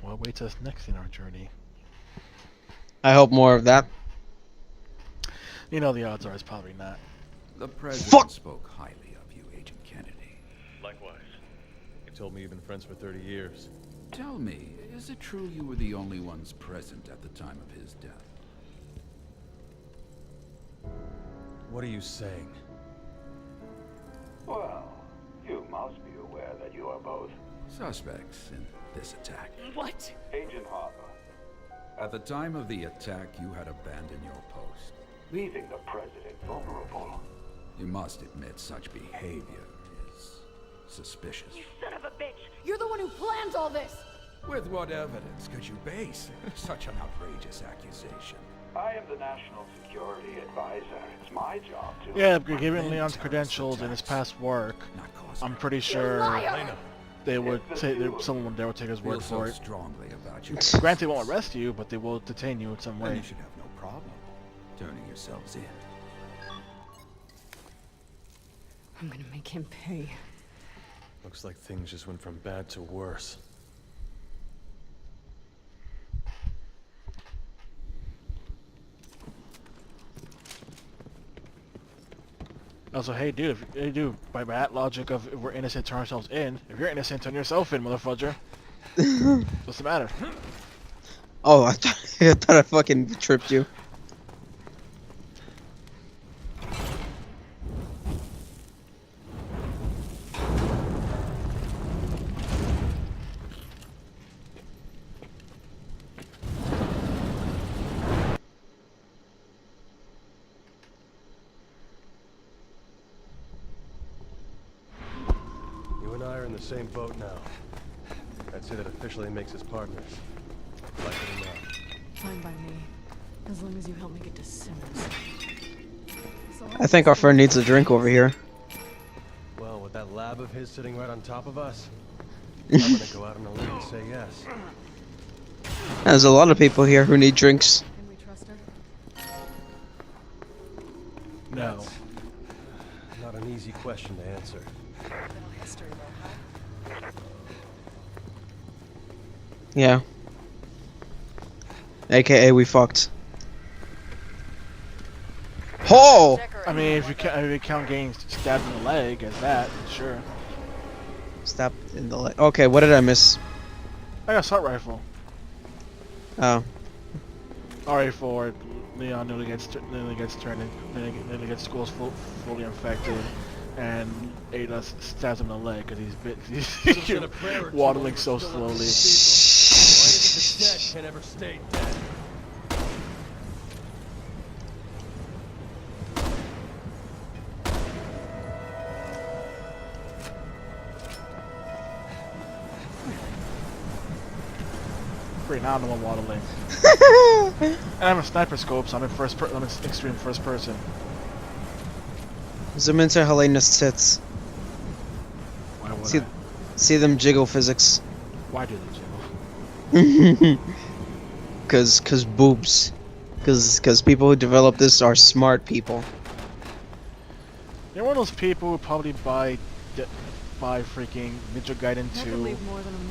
What waits us next in our journey? I hope more of that. You know the odds are it's probably not. The president Fuck! spoke highly of you, Agent Kennedy. Likewise. He told me you've been friends for 30 years. Tell me, is it true you were the only ones present at the time of his death? What are you saying? Well, you must be aware that you are both Suspects in this attack. What? Agent Harper, At the time of the attack, you had abandoned your post. leaving the president vulnerable. You must admit such behavior is suspicious. You son of a bitch! You're the one who planned all this! With what evidence could you base such an outrageous accusation? I am the National Security Advisor. It's my job to... Yeah, given Leon's credentials and his past work, Not cause I'm harm. pretty sure Liar! they would take someone there would take his Feel word so for it. strongly about you. Granted, they won't arrest you, but they will detain you in some Then way. you should have no problem turning yourselves in. I'm gonna make him pay. Looks like things just went from bad to worse. Also, hey dude, by that logic of if we're innocent, turn ourselves in. If you're innocent, turn yourself in, motherfucker. What's the matter? Oh, I thought I fucking tripped you. You and I are in the same boat now. I'd say that officially makes us partners. Like it or not. Fine by me. As long as you help me get to Simmons. I think our friend needs a drink over here. Well, with that lab of his sitting right on top of us, I'm gonna go out on a limb and say yes. There's a lot of people here who need drinks. Can we trust her? No. That's not an easy question to answer. History though, huh? Yeah. AKA we fucked. Oh! I mean, if you count getting stabbed in the leg as that, sure. Stop in the leg. Okay, what did I miss? I got assault rifle. Oh. RA4. Leon nearly gets turned in, nearly gets schools fully infected, and Ada stabs him in the leg because he's waddling so slowly. Why is it the dead can never stay dead? Great, now I'm waddling. And I'm a sniper scope, so I'm in I'm in extreme first person. Zoom into Helena's tits. Why would See, I? see them jiggle physics. Why do they jiggle? Cause boobs. Cause people who develop this are smart people. You're one of those people who probably buy freaking Ninja Gaiden 2,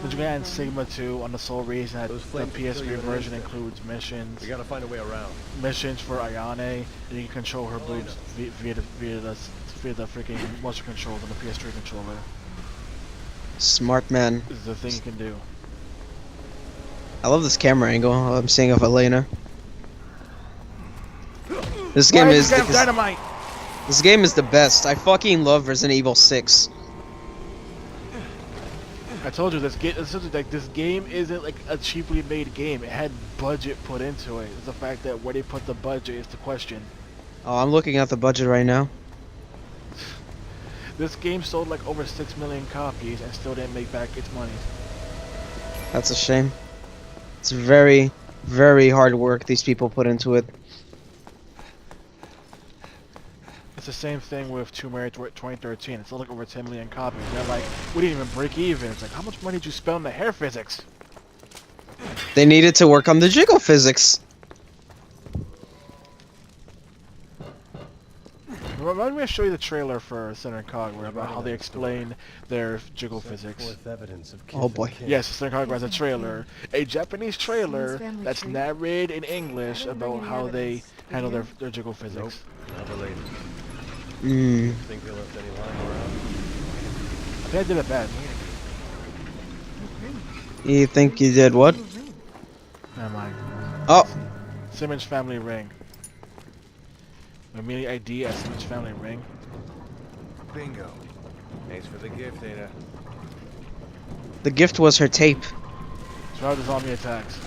Ninja Gaiden Sigma 2 on the sole reason that Those the flames will kill PS3 you version instantly. includes missions. We gotta find a way around. Missions for Ayane, and you can control her boobs via the freaking motion controls on the PS3 controller. Smart man. This is the thing you can do. I love this camera angle I'm seeing of Elena. This game is dynamite. this game is the best. I fucking love Resident Evil 6. I told you this game isn't like a cheaply made game. It had budget put into it. It's the fact that where they put the budget is the question. Oh, I'm looking at the budget right now. This game sold like over 6 million copies and still didn't make back its money. That's a shame. It's very, very hard work these people put into it. It's the same thing with Tomb Raider 2013. It sold like over 10 million copies. They're like, we didn't even break even. It's like, how much money did you spend on the hair physics? They needed to work on the jiggle physics. Well, Let me show you the trailer for Center Cog, where about how they explain their jiggle physics. Forth evidence of Oh boy. Yes, Center Cog has a trailer, a Japanese trailer family that's tree. narrated in English didn't bring about any how they evidence. Did handle you? their jiggle physics. Not related. Think they left any lying around? I think I did it bad. You think you did what? Never mind. Oh, Simmons family ring. Immediate ID as Simmons family ring. Bingo. Thanks for the gift, Ada. the gift was her tape. Survive the zombie attacks.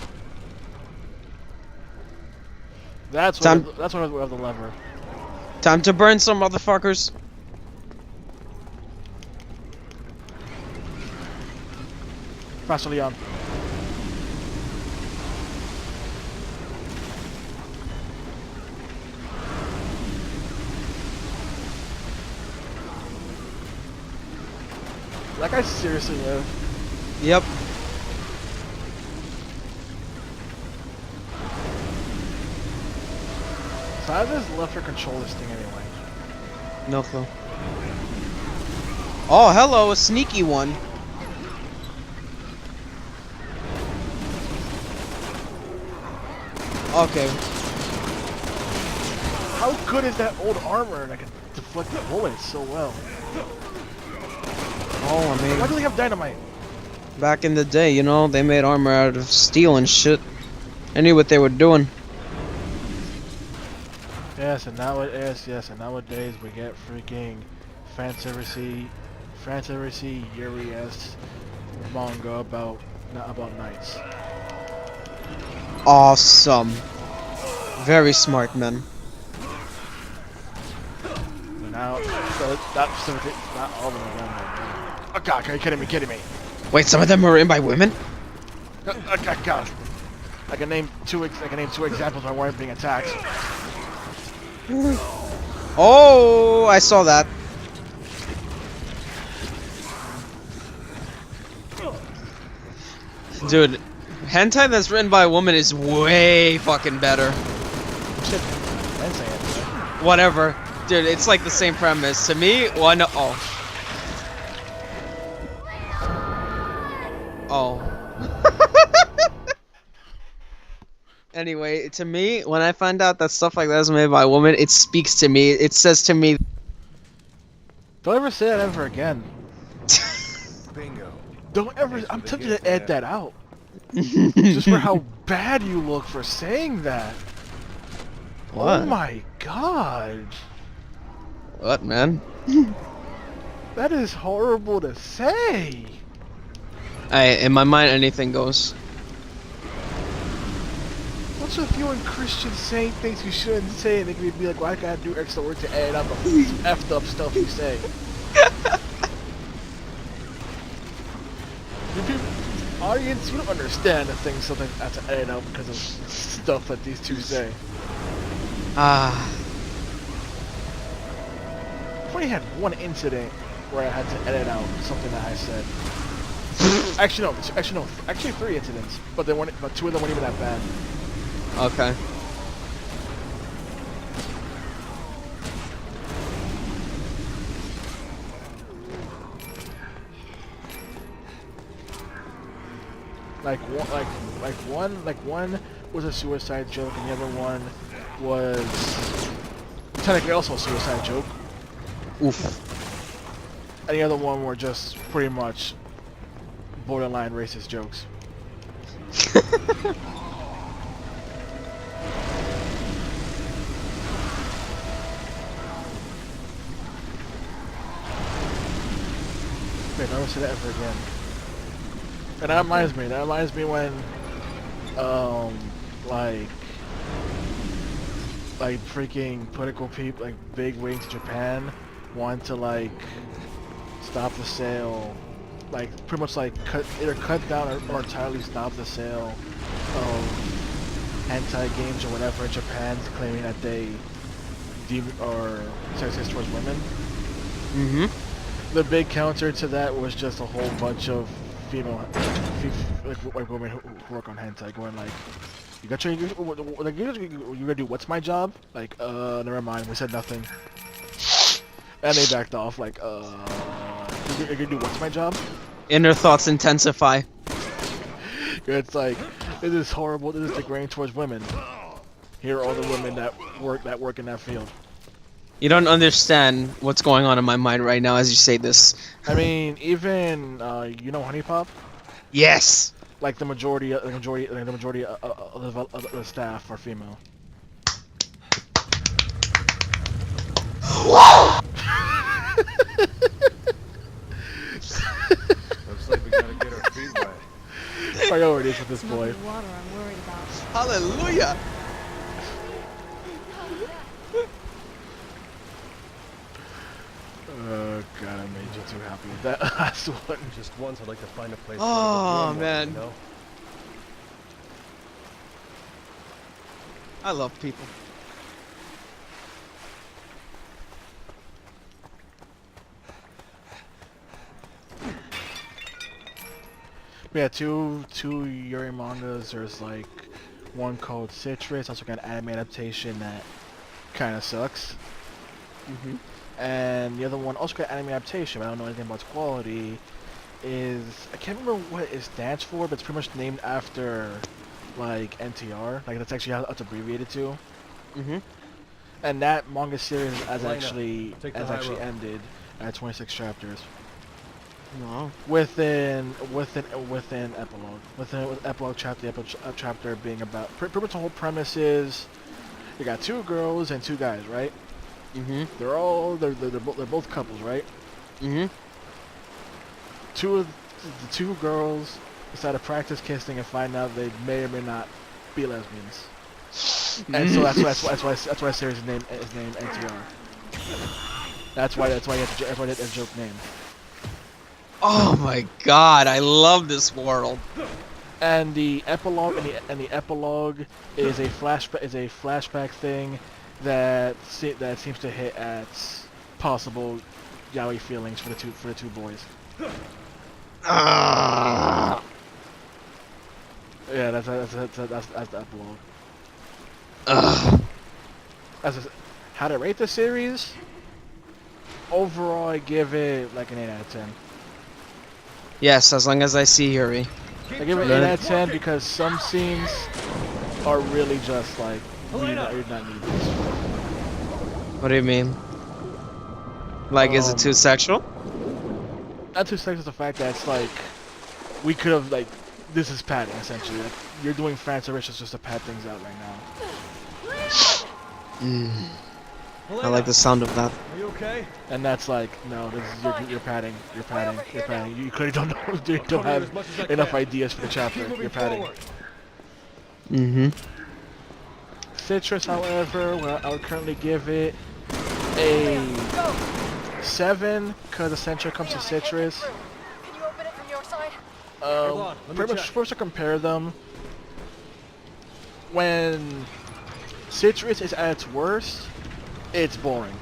That's Time- when we have the lever. Time to burn some motherfuckers. Faster, Leon. That guy seriously lived. Yep. So how does left control this thing anyway? No clue. Oh, hello, a sneaky one. Okay. How good is that old armor that can deflect the bullets so well? Oh, I Why do mean, they have dynamite? back in the day, you know, they made armor out of steel and shit. I knew what they were doing. Yes, and nowadays we get freaking fantasy Yuri-esque manga about knights. Awesome. Very smart, man. And now, so that's not all of them. Oh God, are you kidding me? Wait, some of them were in by women? Oh God. I can name two examples where weren't being attacked. Oh, I saw that. Dude, hentai that's written by a woman is way fucking better. Shit, I'm saying it. Whatever. Dude, it's like the same premise. To me, one oh. Oh. Anyway, to me, when I find out that stuff like that is made by a woman, it speaks to me. It says to me, Don't ever say that ever again. Bingo. Don't ever. Thanks for I'm the tempted gift, to edit yeah. that out. Just for how bad you look for saying that. What? Oh my God. What, man? That is horrible to say. In my mind, anything goes. What's with you and Christians saying things you shouldn't say and making me be like, why I gotta do extra work to edit out the effed up stuff you say? You people, audience, you don't understand the things sometimes I have to edit out because of stuff that these two say. Ah. I've only had one incident where I had to edit out something that I said. Actually no, actually 3 incidents, but 2 of them weren't even that bad. Okay. One was a suicide joke, and the other one was technically also a suicide joke, Oof. and the other one were just pretty much borderline racist jokes. Wait, never say that ever again. And that reminds me when, like freaking political people, like big wigs in Japan, want to like stop the sale, like pretty much like either cut down or entirely stop the sale of hentai games or whatever in Japan, claiming that they or sexist towards women. Mm-hmm. The big counter to that was just a whole bunch of female, like women who work on hentai going like, you got your, like, you gonna do what's my job? Like, never mind, we said nothing. And they backed off like, you're gonna do what's my job? Inner thoughts intensify. It's like, this is horrible, this is degrading towards women. Here are all the women that work in that field. You don't understand what's going on in my mind right now as you say this. I mean, even, you know Honey Pop? Yes. Like the majority of the staff are female. Looks like we gotta get our feet wet. Priorities with this It's not boy. the water I'm worried about. Hallelujah. Oh god, I made you too happy with that last one. Just once, I'd like to find a place. Oh, where we man. you know? I love people. We had two Yuri mangas. There's like one called Citrus, also got an anime adaptation that kind of sucks. And the other one also got an anime adaptation, but I don't know anything about its quality. Is I can't remember what it stands for, but it's pretty much named after like NTR. Like that's actually how it's abbreviated to. And that manga series has Elena, actually take the high road. ended at 26 chapters. Wow. Within epilogue, with epilogue chapter, the epilogue chapter being about pretty much the whole premise is you got two girls and two guys, right? They're both couples, right? Two of the two girls decide to practice kissing and find out they may or may not be lesbians, and so that's why the series is named NTR. That's why you have a joke name. Oh my god, I love this world. And the epilogue is a flashback thing that seems to hit at possible yaoi feelings for the two boys. Yeah, that's the epilogue. How to rate the series? Overall, I give it like an 8 out of 10. Yes, as long as I see Yuri. I give it an 8 out of 10 because some scenes are really just like, you do not need this. What do you mean? Like, is it too sexual? Not too sexual, the fact that it's like, we could have, like, this is padding, essentially. Like, you're doing fan services just to pad things out right now. I like the sound of that. Are you okay? And that's like, no, this is, you're padding. You clearly don't know, you don't have enough ideas for the chapter. You're padding. Citrus, however, well, I would currently give it a 7, because essentially comes to Citrus. Can you open it from your side? on, let me Pretty much check. first to compare them, when Citrus is at its worst, it's boring.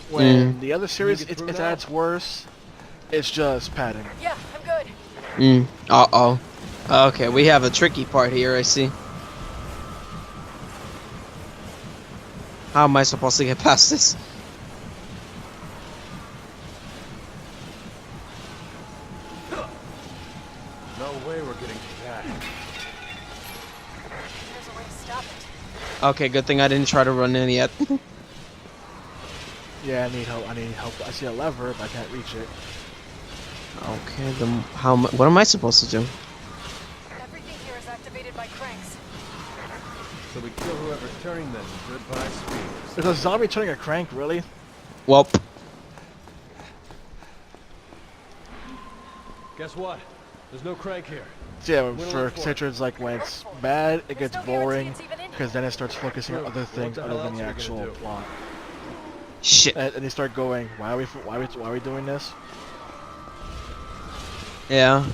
When the other series get it's through at now? its worst, it's just padding. Yeah, I'm good. Uh-oh. Okay, we have a tricky part here, I see. How am I supposed to get past this? No way we're getting back. There's a way to stop it. Okay, good thing I didn't try to run in yet. Yeah, I need help. I see a lever, but I can't reach it. Okay, then what am I supposed to do? Everything here is activated by cranks. So we kill whoever's turning them. Goodbye, speed. There's a zombie turning a crank, really? Welp. Guess what? There's no crank here. So yeah, We'll for look for it. Citrus, like when it's bad, it gets There's no guarantee boring, it's even in because then it starts focusing on True. other What things the other hell than the else are we gonna actual do? plot. Shit. And they start going, why are we doing this? Yeah.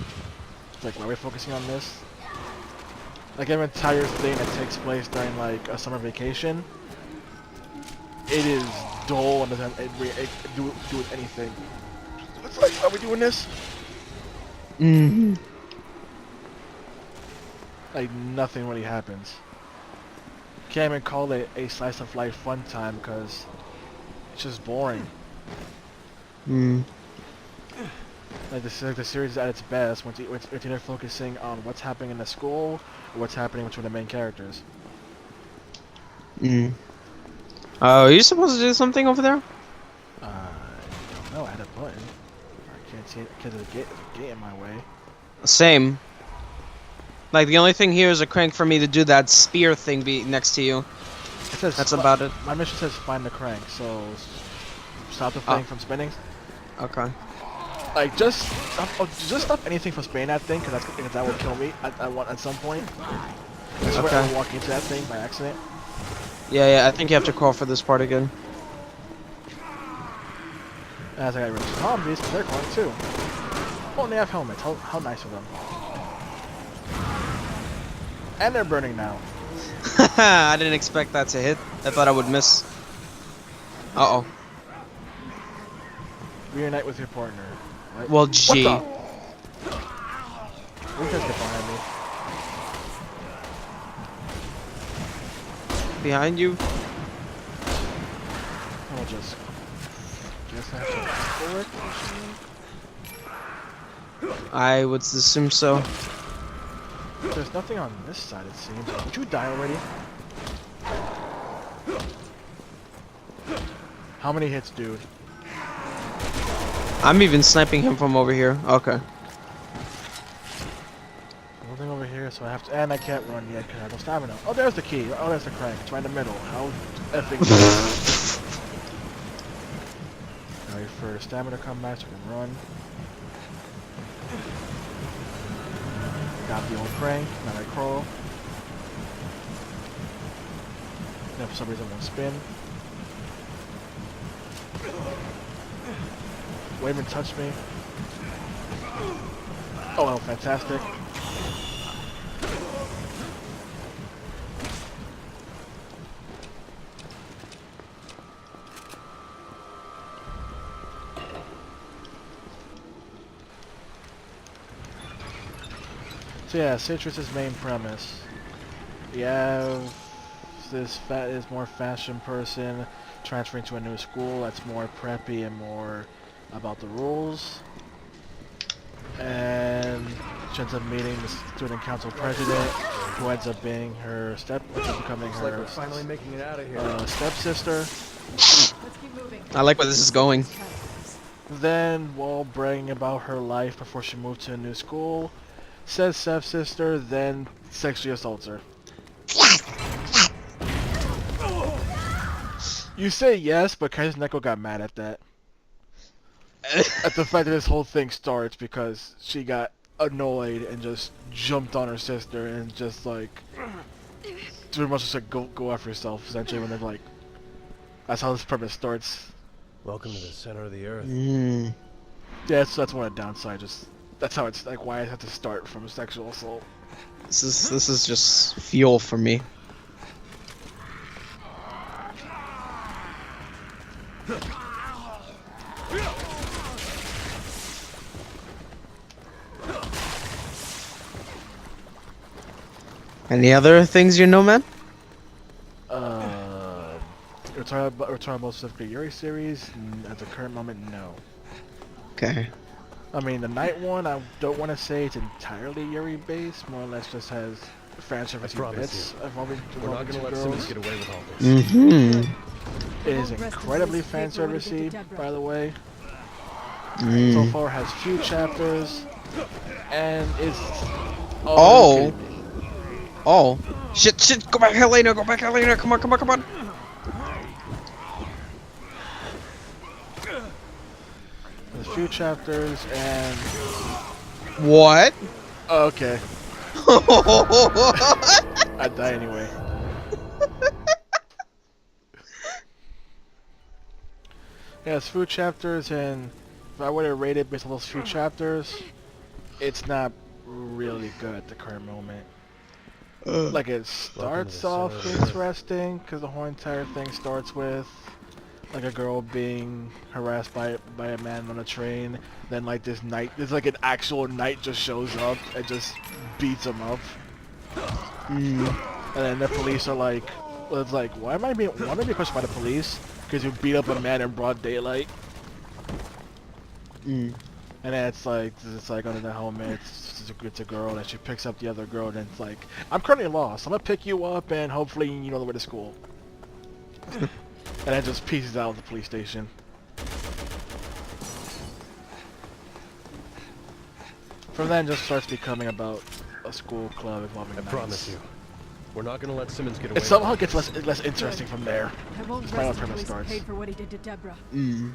It's like, why are we focusing on this? Like every entire thing that takes place during like a summer vacation, it is dull and doesn't do with anything. It's like, are we doing this? Like nothing really happens. Can't even call it a slice of life fun time because it's just boring. Hmm. Like the series is at its best when it's either focusing on what's happening in the school or what's happening between the main characters. Hmm. Oh, are you supposed to do something over there? I don't know. I had a button. I can't see it because there's a gate in my way. Same. Like the only thing here is a crank for me to do that spear thing be next to you. It says That's about it. My mission says find the crank, so stop the thing from spinning. Okay. Like just stop anything from spinning that thing, because that will kill me at some point. I swear I will walk into that thing by accident. Yeah, I think you have to crawl for this part again. As I got rid of zombies, they're crawling too. Oh, and they have helmets. How nice of them. And they're burning now. I didn't expect that to hit. I thought I would miss. Uh-oh. Reunite with your partner. Right? Well, gee. What the? You guys get behind me. Behind you? I'll just guess I have to pull it or something. I would assume so. There's nothing on this side, it seems. Did you die already? How many hits, dude? I'm even sniping him from over here. Okay. Nothing over here, so I have to. And I can't run yet because I have no stamina. Oh, there's the key. Oh, there's the crank. It's right in the middle. How effing. Now wait for stamina to come back so I can run. Got the old crank. Now I crawl. Then for some reason I'm gonna spin. Wayman touched me. Oh, well, fantastic. So yeah, Citrus's main premise. We have this more fashion person transferring to a new school that's more preppy and more about the rules. And she ends up meeting the student council president, who ends up being her becoming Looks like her we're finally making it out of here. stepsister. Let's keep moving. I like where this is going. Then, while bragging about her life before she moved to a new school, says stepsister, then sexually assaults her. You say yes, but Kai's Neko got mad at that. At the fact that this whole thing starts because she got annoyed and just jumped on her sister and just like pretty much just like go after yourself essentially when they're like that's how this premise starts. Welcome to the center of the earth. Mm. Yeah, that's one of the downsides. Just that's how it's like why I have to start from a sexual assault. This is just fuel for me. Any other things you know, man? We're talking about specifically Yuri series. At the current moment, no. Okay. I mean, the night one, I don't want to say it's entirely Yuri based. More or less, just has fan service bits involving We're not gonna let girls. Simmons get away with all this. Mm-hmm. It is incredibly fan servicey, by the way. So Mm. far, has few chapters, and it's. Oh. Oh. Shit, go back, Helena, come on. There's few chapters, and. What? Okay, I die anyway. Yeah, it's few chapters, and if I were to rate it based on those few chapters, it's not really good at the current moment. Like it starts off interesting because the whole entire thing starts with like a girl being harassed by a man on a train. Then like there's like an actual knight just shows up and just beats him up. And then the police are like, well, it's like why am I being questioned by the police? Because you beat up a man in broad daylight. Mm. And then it's like under the helmet, it's a girl, and she picks up the other girl, and it's like, I'm currently lost. I'm gonna pick you up, and hopefully you know the way to school. And then just pieces out of the police station. From then, just starts becoming about a school club involving I knights. promise you, we're not gonna let Simmons get away. It somehow with gets less interesting from there. I won't That's how rest the until premise he's starts. paid for what he did to Deborah. Mm.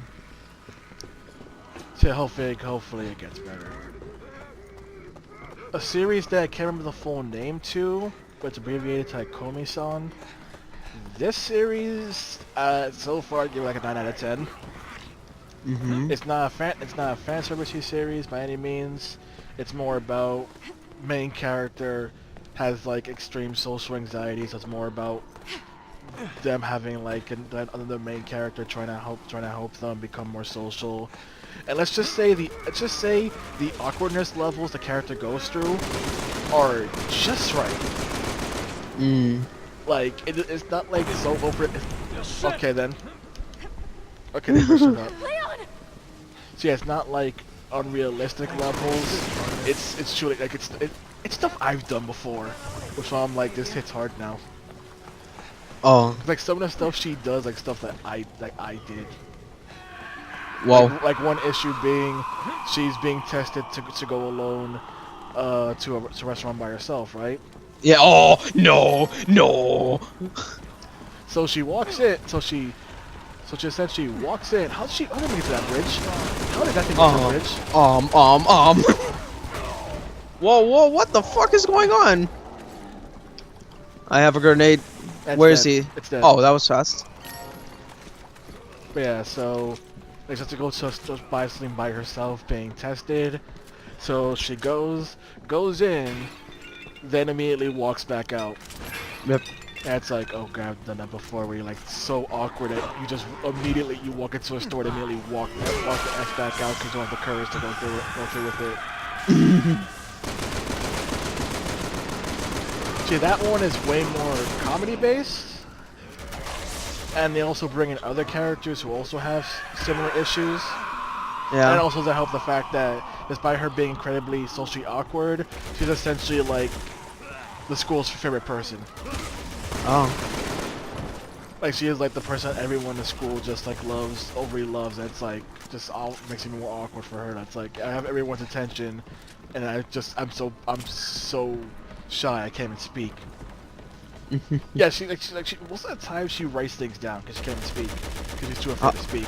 So hopefully it gets better. A series that I can't remember the full name to, but it's abbreviated to like Komi-san. This series, so far, I give it like a 9 out of 10. Mm-hmm. It's not a fan servicey series by any means. It's more about main character has like extreme social anxiety, so it's more about them having like another main character trying to help them become more social. And let's just say the awkwardness levels the character goes through are just right. Mm. Like it's not like so over. Okay then. Okay, they pushed it up. So yeah, it's not like unrealistic levels. It's truly like it's stuff I've done before, which I'm like, this hits hard now. Oh. Like some of the stuff she does, like stuff that I did. Whoa. Like one issue being, she's being tested to go alone, to a restaurant by herself, right? Yeah. Oh no, no. So she walks in. So she essentially walks in. How did it get to that bridge? How did that thing get to the bridge? Whoa, what the fuck is going on? I have a grenade. That's Where is dead. he? It's dead. Oh, that was fast. But yeah, so they have to go just by something by herself, being tested. So she goes in, then immediately walks back out. Yep. And it's like, oh god, I've done that before, where you're like so awkward that you just immediately walk into a store and immediately walk the F back out because you don't have the courage to go through with it. See, that one is way more comedy based. And they also bring in other characters who also have similar issues. Yeah. And also to help the fact that, despite her being incredibly socially awkward, she's essentially like the school's favorite person. Oh. Like she is like the person everyone in the school just like overly loves. And it's like just all makes it more awkward for her. That's like I have everyone's attention, and I'm so shy I can't even speak. Yeah, she most of the time she writes things down because she can't even speak because she's too afraid to speak.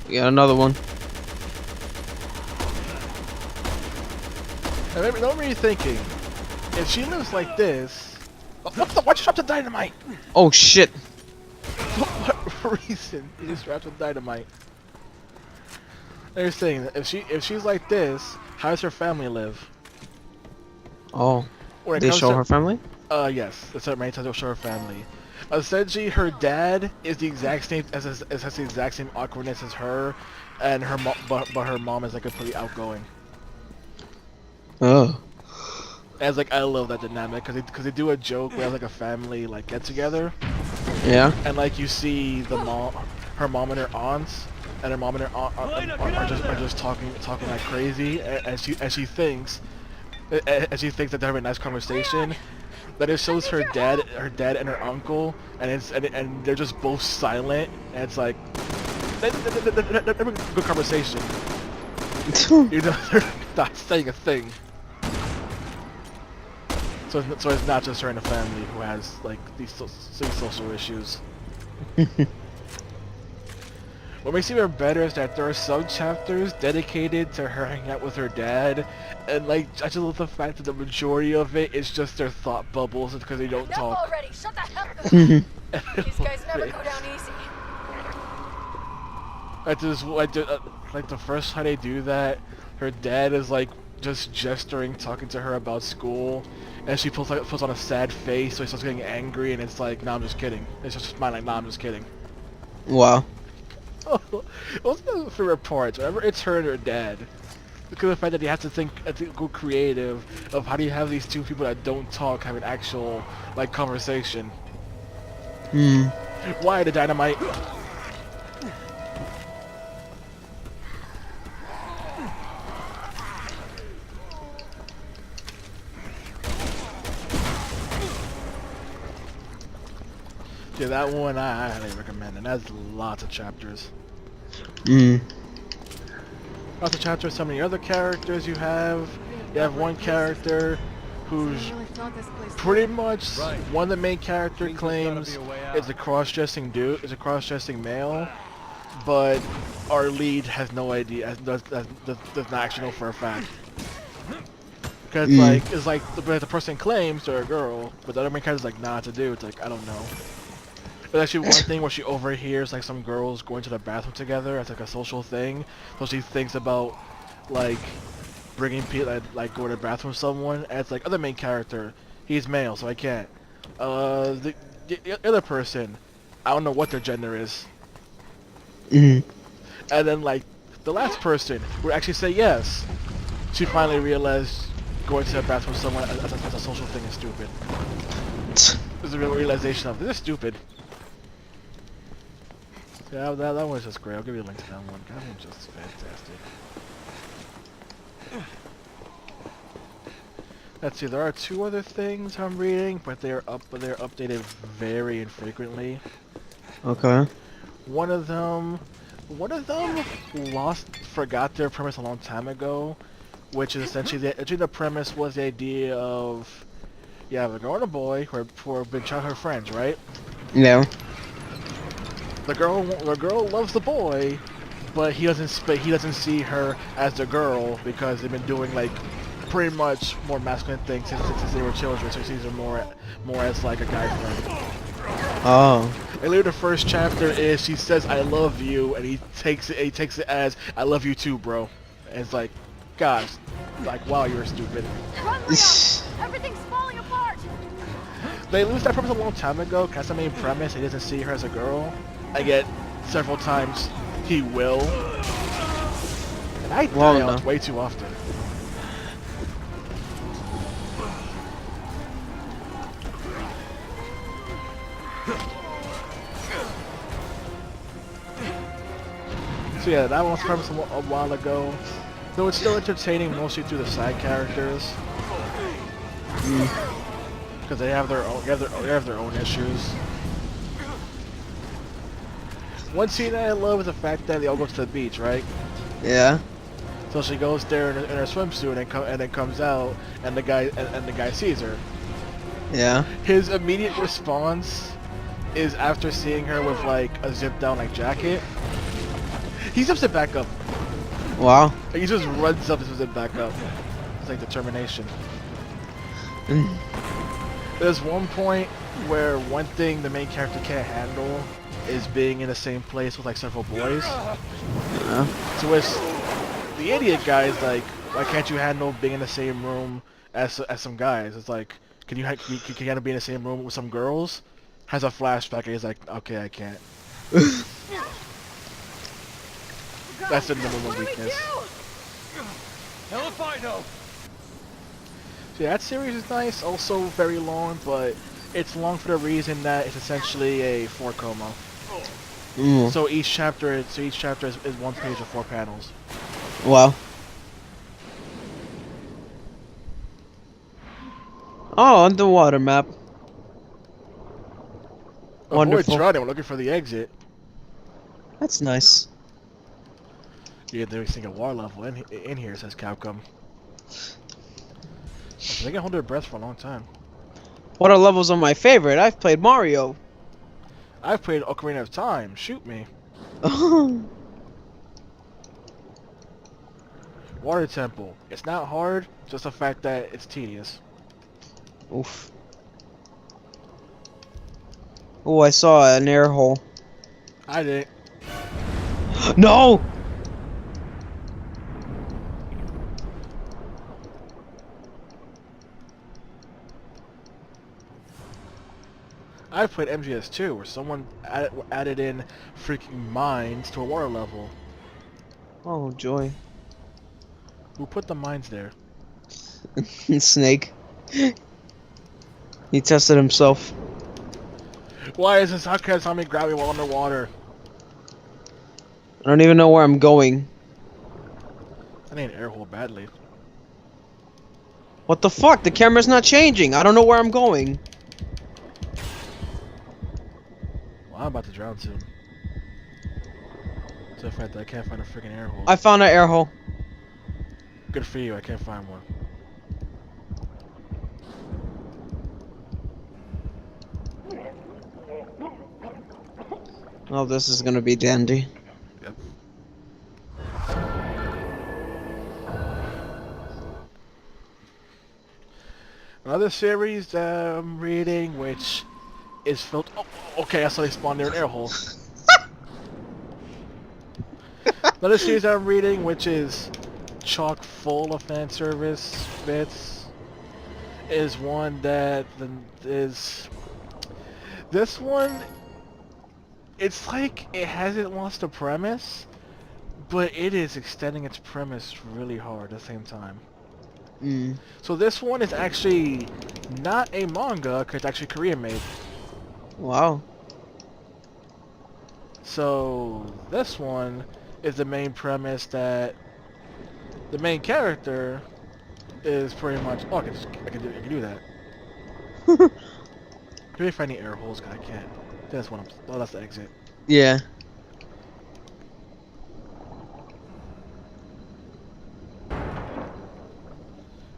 Yeah, another one. And maybe don't be thinking, if she lives like this, why'd you drop the dynamite? Oh shit. What reason you just dropped the dynamite? They're saying that if she's like this, how does her family live? Oh. When it They comes show to- her family? Yes, that's what many times they'll show her family. Essentially, her dad is the exact same has the exact same awkwardness as her, and but her mom is like completely outgoing. Oh. And it's like I love that dynamic because they do a joke where like a family like get together, Yeah. and like you see her mom and her aunts, and her mom and her aunt are just talking like crazy, and she thinks that they're having a nice conversation. But it shows her dad and her uncle, and they're just both silent, and it's like they're having a good conversation. You know, they're not saying a thing. So it's not just her and the family who has like these social issues. What makes it even better is that there are some chapters dedicated to her hanging out with her dad, and like I just love the fact that the majority of it is just their thought bubbles because they don't talk. already! Shut the hell up! These guys never go down easy. Like the first time they do that, her dad is like just gesturing, talking to her about school, and she puts on a sad face, so he starts getting angry, and it's like, nah, I'm just kidding. It's just smiling, nah, I'm just kidding. Wow. What's my favorite part? Whenever it's her and her dad, because of the fact that you have to go creative of how do you have these two people that don't talk have an actual like conversation. Hmm. Why the dynamite? Yeah, that one I highly recommend, and that's lots of chapters. Mm. Lots of chapters. Some of the other characters you have. You have one character who's really thought this place pretty through. much Right. one of the main character Means there's gotta claims be a way out. is a cross-dressing dude, is a cross-dressing male, but our lead has no idea, does not actually know for a fact. Because like it's like the person claims they're a girl, but the other main character's like, nah, it's a dude. It's like, I don't know. There's actually one thing where she overhears like some girls going to the bathroom together as like a social thing, so she thinks about like bringing people like go to the bathroom with someone. And it's like other main character, he's male, so I can't. The other person, I don't know what their gender is. Mm. And then like the last person would actually say yes. She finally realized going to the bathroom with someone as a social thing is stupid. There's a real realization of this is stupid. Yeah, that one's just great. I'll give you a link to that one. That one's just fantastic. Let's see. There are two other things I'm reading, but they're updated very infrequently. Okay. One of them forgot their premise a long time ago, which is essentially the premise was the idea of you have a girl and a boy who have been childhood friends, right? Yeah. The girl loves the boy, but he doesn't see her as the girl because they've been doing like pretty much more masculine things since they were children. So he sees her more as like a guy friend. Oh. And literally the first chapter is she says I love you, and he takes it as I love you too, bro. And it's like, gosh, like wow, you're stupid. Run, Leon! Everything's falling apart! They lose that premise a long time ago. That's the main premise. He doesn't see her as a girl. I get several times he will. And I die out way too often. So yeah, that one was premised a while ago. Though it's still entertaining mostly through the side characters. Because they have their own issues. One scene that I love is the fact that they all go to the beach, right? Yeah. So she goes there in her swimsuit and then comes out, and the guy sees her. Yeah. His immediate response is after seeing her with like a zip down like jacket, he zips it back up. Wow. Like, he just runs up and zips it back up. It's like determination. There's one point where one thing the main character can't handle is being in the same place with like several boys. So it's the idiot guy is like, why can't you handle being in the same room as some guys? It's like, can you handle being in the same room with some girls? Has a flashback and he's like, okay, I can't. That's the number one weakness. Hell if I know. So yeah, that series is nice. Also very long, but it's long for the reason that it's essentially a 4-coma. So each chapter is one page of 4 panels. Wow. Oh, underwater map. Wonderful. Avoid drowning. We're looking for the exit. That's nice. Yeah, there's a water level in here, says Capcom. So they can hold their breath for a long time. What are levels on my favorite? I've played Mario. I've played Ocarina of Time. Shoot me. Water Temple. It's not hard, just the fact that it's tedious. Oof. Oh, I saw an air hole. I didn't. No! I've played MGS2, where someone added in freaking mines to a water level. Oh, joy. Who put the mines there? Snake. He tested himself. Why is this? How can Tommy grab me while underwater? I don't even know where I'm going. I need an air hole badly. What the fuck? The camera's not changing. I don't know where I'm going. drown soon. So in fact, I can't find a freaking air hole. I found an air hole. Good for you. I can't find one. Oh, this is gonna be dandy. Yep. Another series that I'm reading, which is filled. Oh, okay, I saw they spawned near an air hole. Another series that I'm reading, which is chock full of fan service bits, is one that is. This one, it's like it hasn't lost the premise, but it is extending its premise really hard at the same time. So this one is actually not a manga, because it's actually Korean made. Wow. So this one is the main premise that the main character is pretty much. Oh, I can do that. Can we find any air holes? Cause I can't. That's one. Oh, that's the exit. Yeah.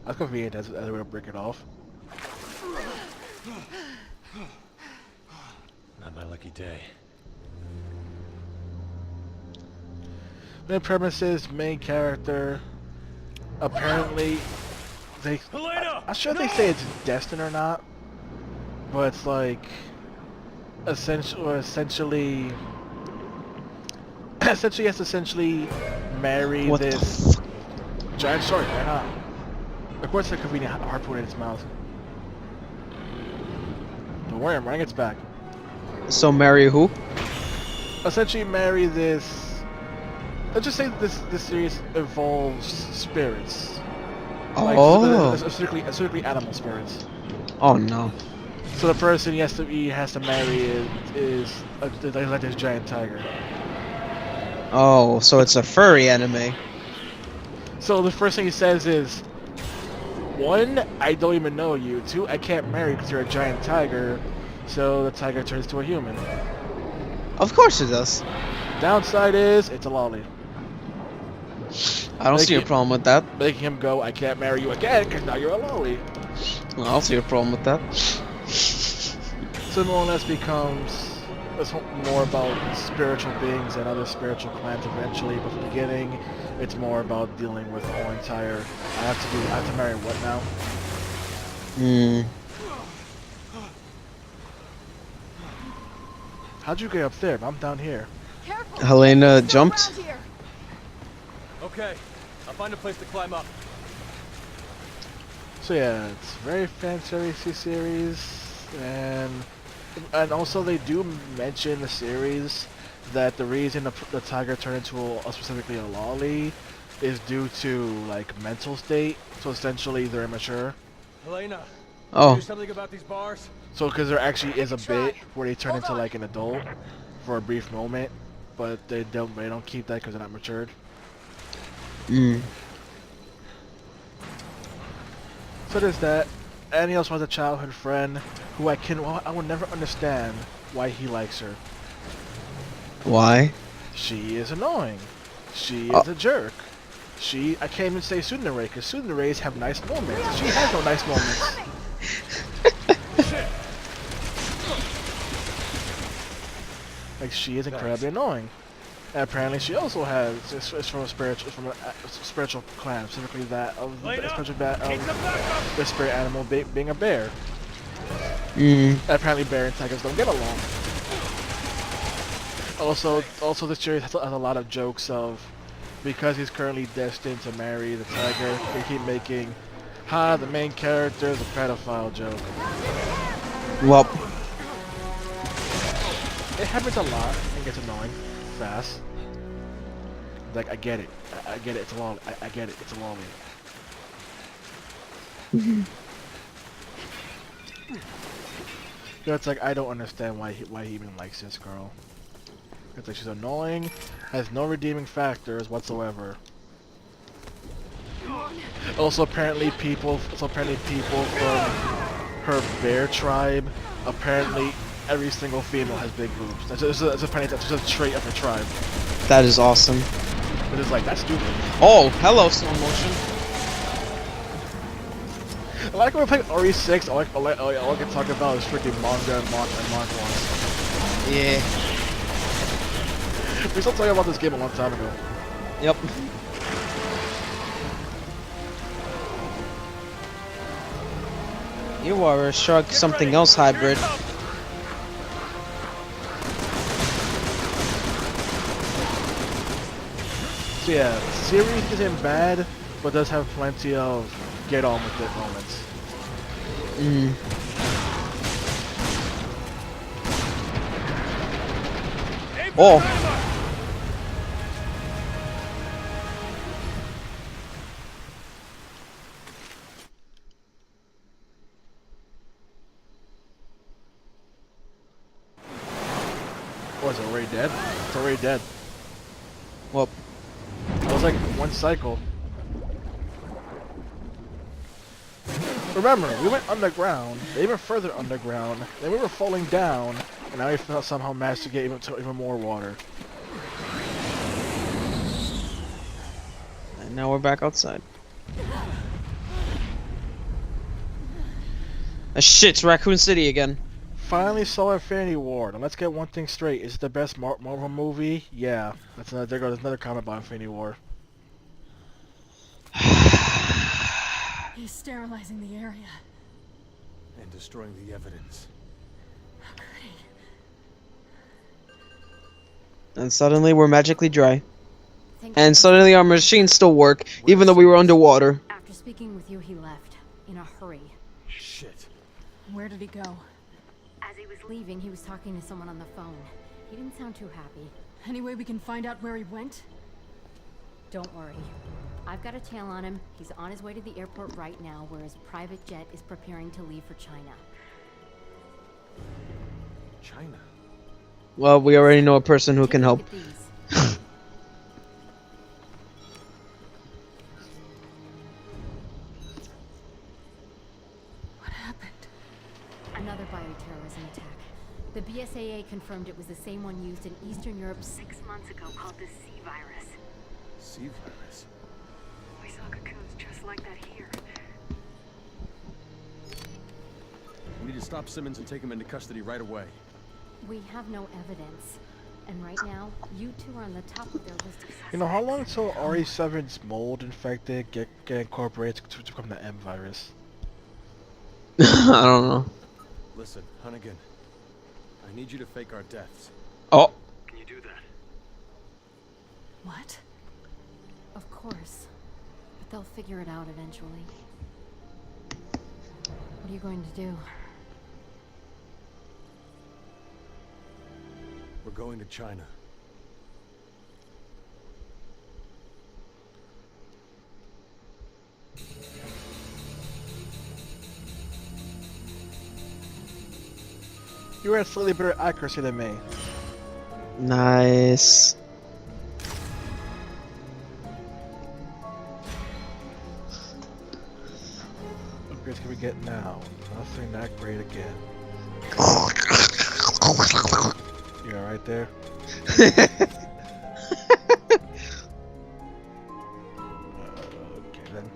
That's convenient as a way to break it off. Not my lucky day. Main premise is main character. Apparently, Helena! I'm sure they say it's destined or not, but it's like essentially has to essentially marry What this the fuck? giant shark. Why not? Of course, a convenient harpoon in its mouth. Don't worry, I'm running its back. So marry who? Essentially, marry this. Let's just say this series involves spirits. Like, Oh. specifically animal spirits. Oh no. So the person he has to marry is like this giant tiger. Oh, so it's a furry anime. So the first thing he says is, 1, I don't even know you. 2, I can't marry because you're a giant tiger. So the tiger turns to a human. Of course it does. Downside is, it's a lolly. I don't see a problem with that. Making him go, I can't marry you again because now you're a lolly. I don't see a problem with that. So more or less becomes it's more about spiritual beings and other spiritual clans eventually, but from the beginning, it's more about dealing with the whole entire. I have to marry what now? How'd you get up there? I'm down here. Careful! Helena Stop jumped. around here. Okay, I'll find a place to climb up. So yeah, it's very fan service series, and also they do mention in the series that the reason the tiger turned into specifically a lolly is due to like mental state. So essentially they're immature. Helena, Oh. do something about these bars? So because there actually is a bit where they turn Hold into on. like an adult for a brief moment, but they don't keep that because they're not matured. So there's that. And he also has a childhood friend who I would never understand why he likes her. Why? She is annoying. She is a jerk. I can't even say tsundere because tsunderes have nice moments. She has no nice moments. Like she is incredibly annoying. And apparently she also has it's from a spiritual clan, specifically that of the spirit animal being a bear. Apparently bear and tigers don't get along. Also the series has a lot of jokes of because he's currently destined to marry the tiger, they keep making the main character is a pedophile joke. Well, It happens a lot and gets annoying fast. Like I get it. I get it, it's a lolly. I get it, it's a lolly. It's like I don't understand why he even likes this girl. It's like she's annoying, has no redeeming factors whatsoever. Also apparently people from her bear tribe apparently every single female has big boobs. That's just a trait of the tribe. That is awesome. But it's like, that's stupid. Oh, hello, slow motion. I like when we play RE6, all I can talk about is freaking manga and manhwas. Yeah. We still talking about this game a long time ago. Yep. You are a shark something else hybrid. So yeah, the series isn't bad, but does have plenty of get on with it moments. Mm. Oh. Oh, it's already dead? It's already dead. Well, It was like one cycle. Remember, we went underground, even further underground, then we were falling down, and now we somehow managed to get even more water. and now we're back outside. Shit, it's Raccoon City again. Finally saw Infinity War. Now let's get one thing straight. Is it the best Marvel movie? Yeah. There goes another comment about Infinity War. He's sterilizing the area. And destroying the evidence. How could he? And suddenly we're magically dry. And suddenly our machines still work, even though we were underwater. After speaking with you, he left. In a hurry. Shit. Where did he go? As he was leaving, he was talking to someone on the phone. He didn't sound too happy. Any way we can find out where he went? Don't worry. I've got a tail on him. He's on his way to the airport right now, where his private jet is preparing to leave for China. China. Well, we already know a person who can help. Look at these. What happened? Another bioterrorism attack. The BSAA confirmed it was the same one used in Eastern Europe 6 months ago, called the C virus. C virus. We saw cocoons just like that here. We need to stop Simmons and take him into custody right away. We have no evidence. And right now, you two are on the top of their list of suspects. You know, how long until RE7's mold infected get incorporated to become the M virus? I don't know. Listen, Hunnigan. I need you to fake our deaths. Oh. Can you do that? What? Of course. But they'll figure it out eventually. What are you going to do? We're going to China. You had slightly better accuracy than me. Nice. What grades can we get now? Nothing that great again. You alright there? Okay then.